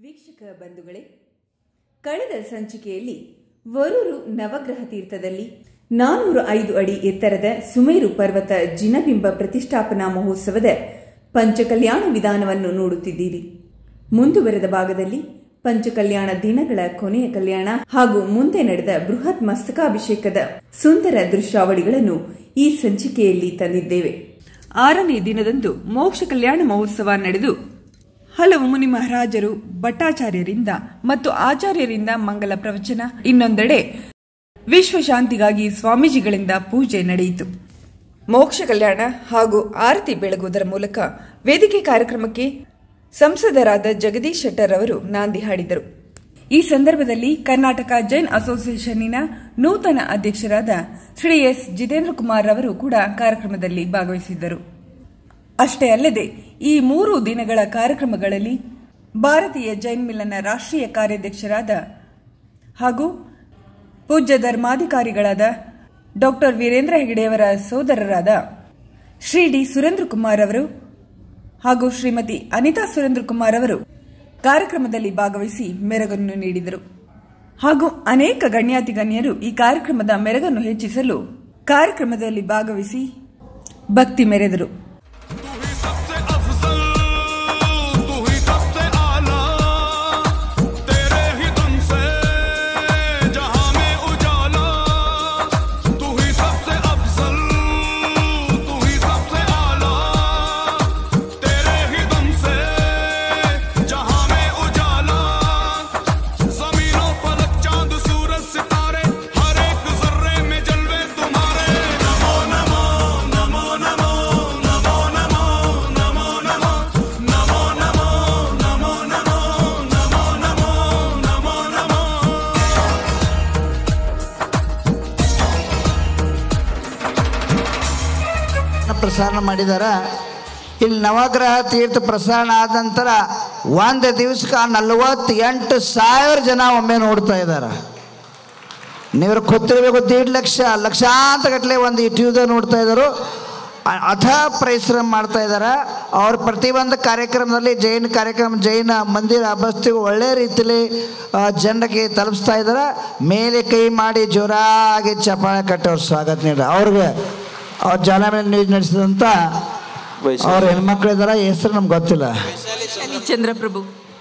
ವೀಕ್ಷಕ ಬಂಧುಗಳೇ, ಕಳೆದ ಸಂಚಿಕೆಯಲ್ಲಿ ವರೂರು ನವಗ್ರಹ ತೀರ್ಥದಲ್ಲಿ 405 ಅಡಿ ಎತ್ತರದ ಸುಮೇರು ಪರ್ವತ ಜಿನಬಿಂಬ ಪ್ರತಿಷ್ಠಾಪನಾ ಮಹೋತ್ಸವದ ಪಂಚಕಲ್ಯಾಣ ವಿಧಾನವನ್ನು ನೋಡುತ್ತಿದ್ದೀರಿ. ಮುಂದುವರೆದ ಭಾಗದಲ್ಲಿ ಪಂಚಕಲ್ಯಾಣ ದಿನಗಳ ಕೊನೆಯ ಕಲ್ಯಾಣ ಹಾಗೂ ಮುಂದೆ ನಡೆದ ಬೃಹತ್ ಮಸ್ತಕಾಭಿಷೇಕದ ಸುಂದರ ದೃಶ್ಯಾವಳಿಗಳನ್ನು ಈ ಸಂಚಿಕೆಯಲ್ಲಿ ತಂದಿದ್ದೇವೆ. 6ನೇ ದಿನದಂದು ಮೋಕ್ಷ ಕಲ್ಯಾಣ ಮಹೋತ್ಸವ ನಡೆದು ಹಲವು ಮುನಿ ಮಹಾರಾಜರು, ಭಟ್ಟಾಚಾರ್ಯರಿಂದ ಮತ್ತು ಆಚಾರ್ಯರಿಂದ ಮಂಗಲ ಪ್ರವಚನ, ಇನ್ನೊಂದೆಡೆ ವಿಶ್ವಶಾಂತಿಗಾಗಿ ಸ್ವಾಮೀಜಿಗಳಿಂದ ಪೂಜೆ ನಡೆಯಿತು. ಮೋಕ್ಷ ಕಲ್ಯಾಣ ಹಾಗೂ ಆರತಿ ಬೆಳಗುವುದರ ಮೂಲಕ ವೇದಿಕೆ ಕಾರ್ಯಕ್ರಮಕ್ಕೆ ಸಂಸದರಾದ ಜಗದೀಶ್ ಶೆಟ್ಟರ್ ಅವರು ನಾಂದಿ ಹಾಡಿದರು. ಈ ಸಂದರ್ಭದಲ್ಲಿ ಕರ್ನಾಟಕ ಜೈನ್ ಅಸೋಸಿಯೇಷನ್ನಿನ ನೂತನ ಅಧ್ಯಕ್ಷರಾದ ಶ್ರೀ ಎಸ್ ಜಿತೇಂದ್ರ ಕುಮಾರ್ ಅವರು ಕೂಡ ಕಾರ್ಯಕ್ರಮದಲ್ಲಿ ಭಾಗವಹಿಸಿದ್ದರು. ಅಷ್ಟೇ ಅಲ್ಲದೆ ಈ 3 ದಿನಗಳ ಕಾರ್ಯಕ್ರಮಗಳಲ್ಲಿ ಭಾರತೀಯ ಜೈನ್ ಮಿಲನ್ನ ರಾಷ್ಟ್ರೀಯ ಕಾರ್ಯಾಧ್ಯಕ್ಷರಾದ ಹಾಗೂ ಪೂಜ್ಯ ಧರ್ಮಾಧಿಕಾರಿಗಳಾದ ಡಾಕ್ಟರ್ ವೀರೇಂದ್ರ ಹೆಗಡೆಯವರ ಸೋದರರಾದ ಶ್ರೀ ಡಿ ಸುರೇಂದ್ರ ಕುಮಾರ್ ಅವರು ಹಾಗೂ ಶ್ರೀಮತಿ ಅನಿತಾ ಸುರೇಂದ್ರ ಕುಮಾರ್ ಅವರು ಕಾರ್ಯಕ್ರಮದಲ್ಲಿ ಭಾಗವಹಿಸಿ ಮೆರಗನ್ನು ನೀಡಿದರು. ಹಾಗೂ ಅನೇಕ ಗಣ್ಯಾತಿಗಣ್ಯರು ಈ ಕಾರ್ಯಕ್ರಮದ ಮೆರಗನ್ನು ಹೆಚ್ಚಿಸಲು ಕಾರ್ಯಕ್ರಮದಲ್ಲಿ ಭಾಗವಹಿಸಿ ಭಕ್ತಿ ಮೆರೆದರು. ಪ್ರಸಾರ ಮಾಡಿದಾರ. ಇಲ್ಲಿ ನವಗ್ರಹ ತೀರ್ಥ ಪ್ರಸಾರ ಆದ ನಂತರ ಒಂದು ದಿವಸಕ್ಕೆ 48,000 ಜನ ಒಮ್ಮೆ ನೋಡ್ತಾ ಇದ್ದಾರೆ. ನೀವು ಗೊತ್ತಿರಬೇಕು, 1.5 ಲಕ್ಷ ಲಕ್ಷಾಂತರ ಗಟ್ಟಲೆ ಒಂದು ಯೂಟ್ಯೂಬ್ದಾಗ ನೋಡ್ತಾ ಇದ್ದಾರೆ. ಅಥ ಪರಿಶ್ರಮ ಮಾಡ್ತಾ ಇದ್ದಾರೆ. ಅವ್ರ ಪ್ರತಿಯೊಂದು ಕಾರ್ಯಕ್ರಮದಲ್ಲಿ ಜೈನ ಮಂದಿರ ಬಸ್ತಿಗೆ ಒಳ್ಳೆ ರೀತಿಯಲ್ಲಿ ಜನರಿಗೆ ತಲುಪಿಸ್ತಾ ಇದ್ದಾರೆ. ಮೇಲೆ ಕೈ ಮಾಡಿ ಜೋರಾಗಿ ಚಪ್ಪಾಳೆ ಕಟ್ಟಿ ಅವ್ರ ಸ್ವಾಗತ ನೀಡಿ ಅವ್ರಿಗೆ ಅವ್ರ ಜನ ಮೇಲೆ ನ್ಯೂಸ್ ನಡೆಸಿದಂಥ ಅವ್ರ ಹೆಣ್ಮಕ್ಳು ಇದಾರ. ಹೆಸರು ನಮ್ಗೆ ಗೊತ್ತಿಲ್ಲ.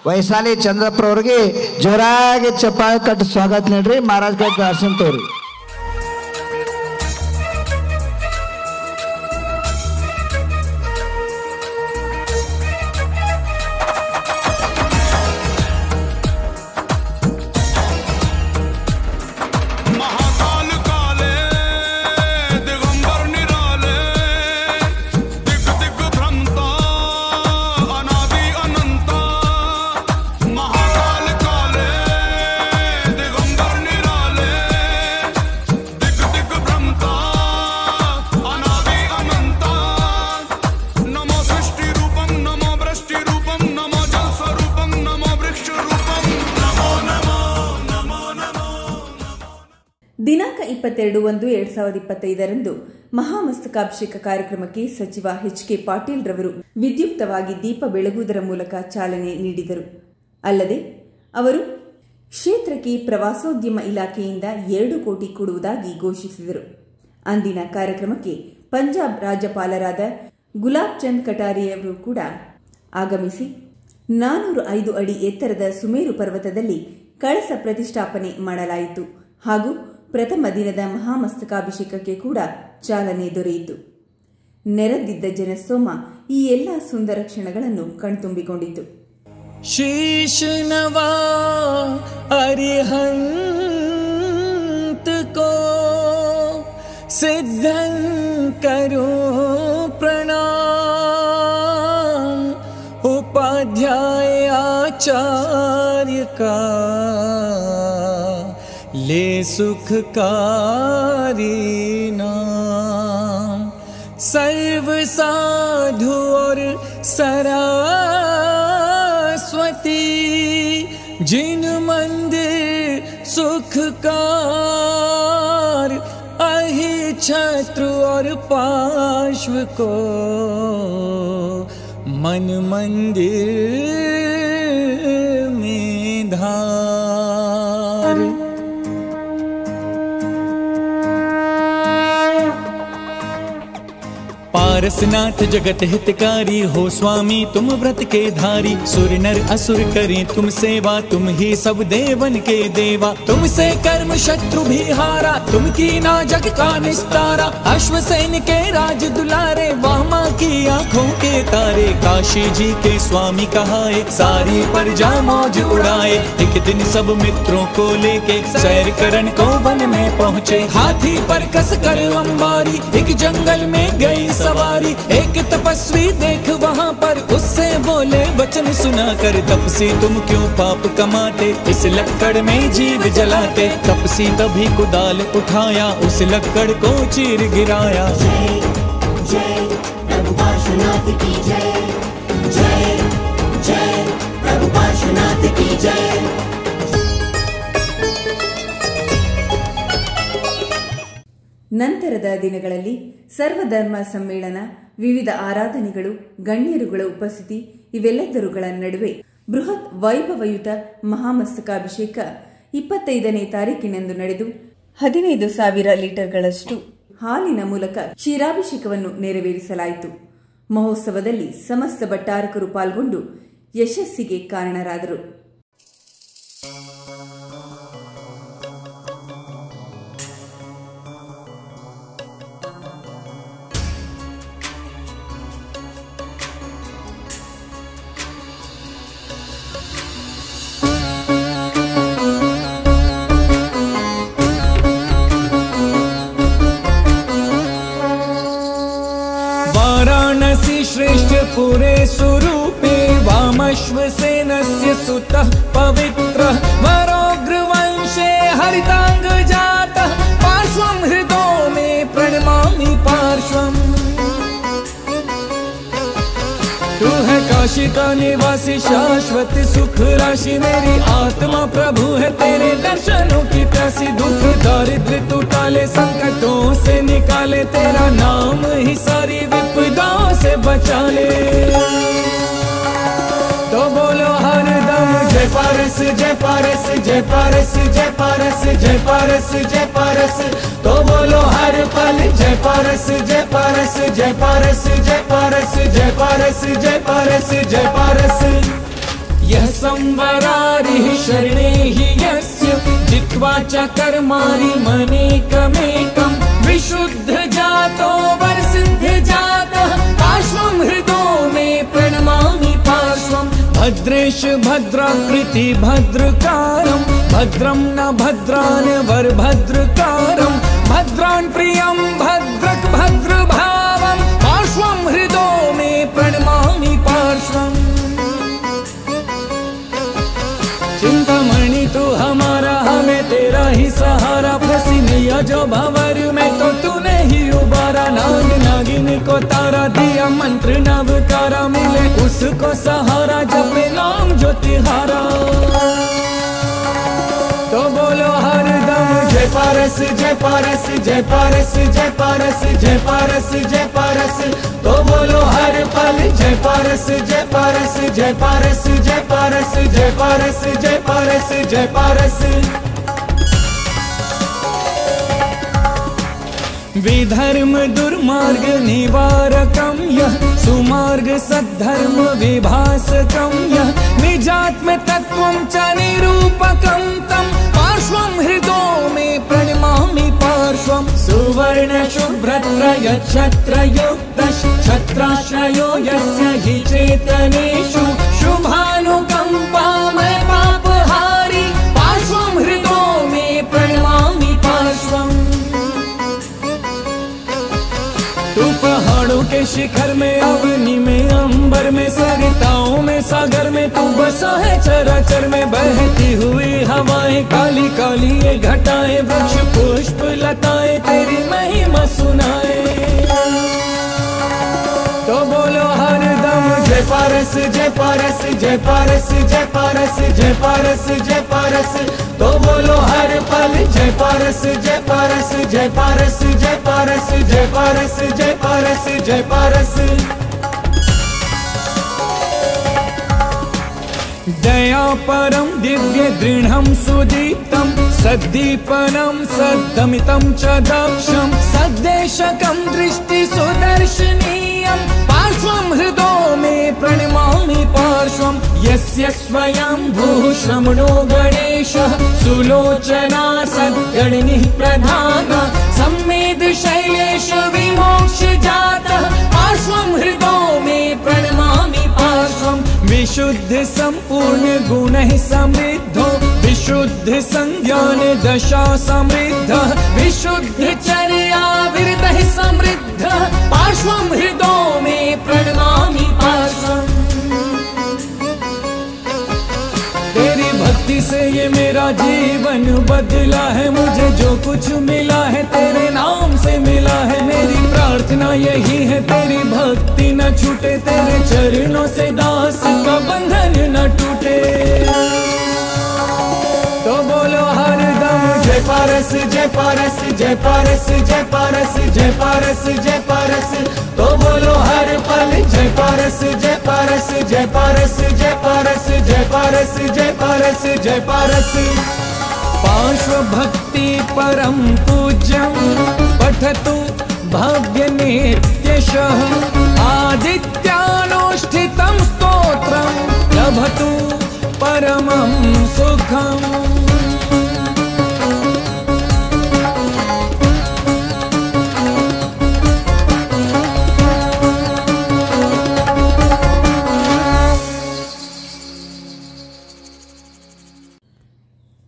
ವೈಶಾಲಿ ಚಂದ್ರಪ್ರಭು ಅವ್ರಿಗೆ ಜೋರಾಗಿ ಚಪ್ಪಾಳೆ ಕಟ್ಟಿ ಸ್ವಾಗತ ನೀಡ್ರಿ. ಮಹಾರಾಜ್ ಕೈ ದರ್ಶನ್ ತೋರಿ. ದಿನಾಂಕ 22/1/2025 ಮಹಾಮಸ್ತಕಾಭಿಷೇಕ ಕಾರ್ಯಕ್ರಮಕ್ಕೆ ಸಚಿವ ಎಚ್ ಕೆ ಪಾಟೀಲ್ ರವರು ವಿದ್ಯುಕ್ತವಾಗಿ ದೀಪ ಬೆಳಗುವುದರ ಮೂಲಕ ಚಾಲನೆ ನೀಡಿದರು. ಅಲ್ಲದೆ ಅವರು ಕ್ಷೇತ್ರಕ್ಕೆ ಪ್ರವಾಸೋದ್ಯಮ ಇಲಾಖೆಯಿಂದ 2 ಕೋಟಿ ಕೊಡುವುದಾಗಿ ಘೋಷಿಸಿದರು. ಅಂದಿನ ಕಾರ್ಯಕ್ರಮಕ್ಕೆ ಪಂಜಾಬ್ ರಾಜ್ಯಪಾಲರಾದ ಗುಲಾಬ್ ಚಂದ್ ಕಟಾರಿಯವರು ಕೂಡ ಆಗಮಿಸಿ 405 ಅಡಿ ಎತ್ತರದ ಸುಮೇರು ಪರ್ವತದಲ್ಲಿ ಕಳಸ ಪ್ರತಿಷ್ಠಾಪನೆ ಮಾಡಲಾಯಿತು ಹಾಗೂ ಪ್ರಥಮ ದಿನದ ಮಹಾಮಸ್ತಕಾಭಿಷೇಕಕ್ಕೆ ಕೂಡ ಚಾಲನೆ ದೊರೆಯಿತು. ನೆರೆದಿದ್ದ ಜನಸ್ತೋಮ ಈ ಎಲ್ಲ ಸುಂದರ ಕ್ಷಣಗಳನ್ನು ಕಣ್ತುಂಬಿಕೊಂಡಿತು. शीश नवा अरिहंत को सिद्धं करो प्रणाम, उपाध्याय आचार्य का ले सुखकारी नाम, सर्व साधु और सरस्वती जिन मंदिर सुखकार, अहि छत्र और पार्श्व को मन मंदिर में निहार। पारसनाथ जगत हितकारी हो स्वामी तुम व्रत के धारी। सुर नर असुर करें तुम सेवा, तुम ही सब देवन के देवा। तुमसे कर्म शत्रु भी हारा, तुम की ना जग का निस्तारा। अश्वसेन के राज दुलारे, वामा की आंखों के तारे। काशी जी के स्वामी कहाए, सारी प्रजा मौज उड़ाए। एक दिन सब मित्रों को लेके सैर करन को वन में पहुँचे। हाथी पर कस कर अंबारी, एक जंगल में गई सवारी। एक तपस्वी देख वहाँ पर, उससे बोले वचन सुना कर। तपसी तुम क्यों पाप कमाते, इस लक्कड़ में जीव जलाते। तपसी तभी कुदाल उठाया, उस लक्कड़ को चीर गिराया। जय जय प्रभु पार्श्वनाथ की जय, जय जय प्रभु पार्श्वनाथ की जय। ನಂತರದ ದಿನಗಳಲ್ಲಿ ಸರ್ವಧರ್ಮ ಸಮ್ಮೇಳನ, ವಿವಿಧ ಆರಾಧನೆಗಳು, ಗಣ್ಯರುಗಳ ಉಪಸ್ಥಿತಿ ಇವೆಲ್ಲದರುಗಳ ನಡುವೆ ಬೃಹತ್ ವೈಭವಯುತ ಮಹಾಮಸ್ತಕಾಭಿಷೇಕ 25ನೇ ತಾರೀಕಿನಂದು ನಡೆದು 15,000 ಲೀಟರ್ಗಳಷ್ಟು ಹಾಲಿನ ಮೂಲಕ ಕ್ಷೀರಾಭಿಷೇಕವನ್ನು ನೆರವೇರಿಸಲಾಯಿತು. ಮಹೋತ್ಸವದಲ್ಲಿ ಸಮಸ್ತ ಭಟ್ಟಾರಕರು ಪಾಲ್ಗೊಂಡು ಯಶಸ್ಸಿಗೆ ಕಾರಣರಾದರು. श्रेष्ठ पुरे स्वरूपे वामश्वसेनस्य सुतः पवित्रः वरोग्रवंशे हरितांग जातः पार्श्वं हृदो मे प्रणमामि पार्श्वम्। तू है काशी का निवासी, शाश्वत सुख राशि। मेरी आत्मा प्रभु है तेरे दर्शनों की प्यासी। दुख दारिद्र तू टाले, संकटों से निकाले। तेरा नाम ही सारी विपदाओं से बचा ले। तो बोलो हरदम जय पारस जय पारस जय पारस जय पारस जय पारस जय पारस। तो बोलो हर पल जय पारस जय पारस जय पारस जय पारस जय पारस जय पारस जय पारस। यह संवरारि शरणे हि यस्य, जित्वा च कर्माणि मनेकमेकं। विशुद्ध जातो वरसिद्ध जातः, पार्श्वं हृदो मे प्रणमामि पार्श्वम्। भद्रेश भद्राकृति भद्रकारं, भद्रं न भद्रान् वरभद्रकारं। भद्रान् प्रियं भद्रक भद्रभावं, पार्श्वं हृदो मे प्रणमामि पार्श्वम्। चिंतामणि तू हमारा, हमें तेरा ही सहारा। फंसी नैया जो भंवर में तो तूने ही उबारा। नाग नागिन को तारा दिया, मंत्र नवकारा। मिले उसको सहारा, जपे नाम जो तिहारा। तो बोलो हरदम जय पारस जय पारस जय पारस जय पारस जय पारस जय पारस। तो बोलो हर पल जय पारस जय पारस जय पारस जय पारस जय पारस जय पारस जय पारस। विधर्म दुर्मार्ग निवारकं यः, सुमार्ग सद्धर्म विभासकं यः। निजात्म तत्त्वं च निरूपकं तं, पार्श्वं हृदो मे प्रणमामि पार्श्वम्। सुवर्ण शुभ्रत्रय छत्रयुक्तश्छत्राश्रयो यस्य हि चेतनेषु। शुभानुकम्पामय पापहारी, पार्श्वं हृदो मे प्रणमामि पार्श्वम्। तू पहाड़ों के शिखर में, अवनी में, अंबर में, सरिताओं में, सागर में। तू बसा है चराचर में, बहती हुई हवाएं, काली काली ये घटाएं। वृक्ष पुष्प लताएं तेरी महिमा सुनाए। तो बोलो हरदम जय पारस जय पारस जय पारस जय पारस जय पारस जय पारस। तो बोलो हर पल जय पारस जय पारस जय पारस जय पारस जय पारस जय पारस जय पारस। दया परम दिव्य दृढ़ं सुदीप्तं सद्दीपनं सद्दमितं च दक्षं सद्देशकं दृष्टि सुदर्शनीयं पार्श्वं हृदो मे प्रणमामि पार्श्वं यस्य स्वयं भूः श्रमणो गणेशः सुलोचना सद्गणिः प्रधान सम्मेद शैलेश विमोक्ष जातः पार्श्वं हृदो मे प्रणमामि पार्श्वं विशुद्ध संपूर्ण गुणैः समृद्धो विशुद्ध संज्ञान दशा समृद्धः विशुद्ध चर्या विरतः समृद्धः पार्श्वं हृदो मे प्रणमामि पार्श्वम्। तेरी भक्ति से ये मेरा जीवन बदला है, मुझे जो कुछ मिला है तेरे नाम से मिला है। मेरी प्रार्थना यही है तेरी भक्ति न छूटे, तेरे चरणों से दास का बंधन न टूटे। तो बोलो हरदम जय पारस जय पारस जय पारस जय पारस जय पारस जय पारस। तो बोलो हर पल जय पारस जय पारस जय पारस जय पारस जय पारस जय पारस जय पारस। पार्श्व भक्ति परम पूज्यं पठतु भव्य नित्यशः आदित्यानुष्ठितं स्तोत्रं लभतु परमं सुखम्।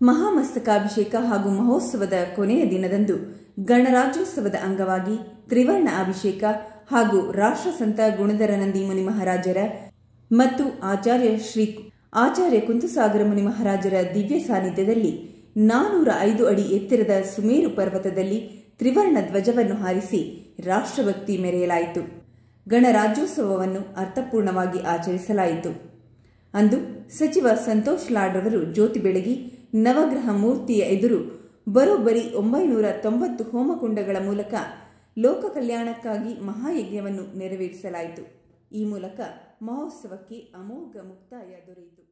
ಮಹಾಮಸ್ತಕಾಭಿಷೇಕ ಹಾಗೂ ಮಹೋತ್ಸವದ ಕೊನೆಯ ದಿನದಂದು ಗಣರಾಜ್ಯೋತ್ಸವದ ಅಂಗವಾಗಿ ತ್ರಿವರ್ಣ ಅಭಿಷೇಕ ಹಾಗೂ ರಾಷ್ಟ್ರಸಂತ ಗುಣಧರ ನಂದಿ ಮುನಿ ಮಹಾರಾಜರ ಮತ್ತು ಆಚಾರ್ಯ ಕುಂತುಸಾಗರ ಮುನಿ ಮಹಾರಾಜರ ದಿವ್ಯ ಸಾನ್ನಿಧ್ಯದಲ್ಲಿ 405 ಅಡಿ ಎತ್ತರದ ಸುಮೇರು ಪರ್ವತದಲ್ಲಿ ತ್ರಿವರ್ಣ ಧ್ವಜವನ್ನು ಹಾರಿಸಿ ರಾಷ್ಟ್ರಭಕ್ತಿ ಮೆರೆಯಲಾಯಿತು. ಗಣರಾಜ್ಯೋತ್ಸವವನ್ನು ಅರ್ಥಪೂರ್ಣವಾಗಿ ಆಚರಿಸಲಾಯಿತು. ಅಂದು ಸಚಿವ ಸಂತೋಷ್ ಲಾಡ್ ರವರು ಜ್ಯೋತಿ ಬೆಳಗಿ ನವಗ್ರಹ ಮೂರ್ತಿಯ ಎದುರು ಬರೋಬ್ಬರಿ 990 ಹೋಮಕುಂಡಗಳ ಮೂಲಕ ಲೋಕ ಕಲ್ಯಾಣಕ್ಕಾಗಿ ಮಹಾಯಜ್ಞವನ್ನು ನೆರವೇರಿಸಲಾಯಿತು. ಈ ಮೂಲಕ ಮಹೋತ್ಸವಕ್ಕೆ ಅಮೋಘ ಮುಕ್ತಾಯ ದೊರೆಯಿತು.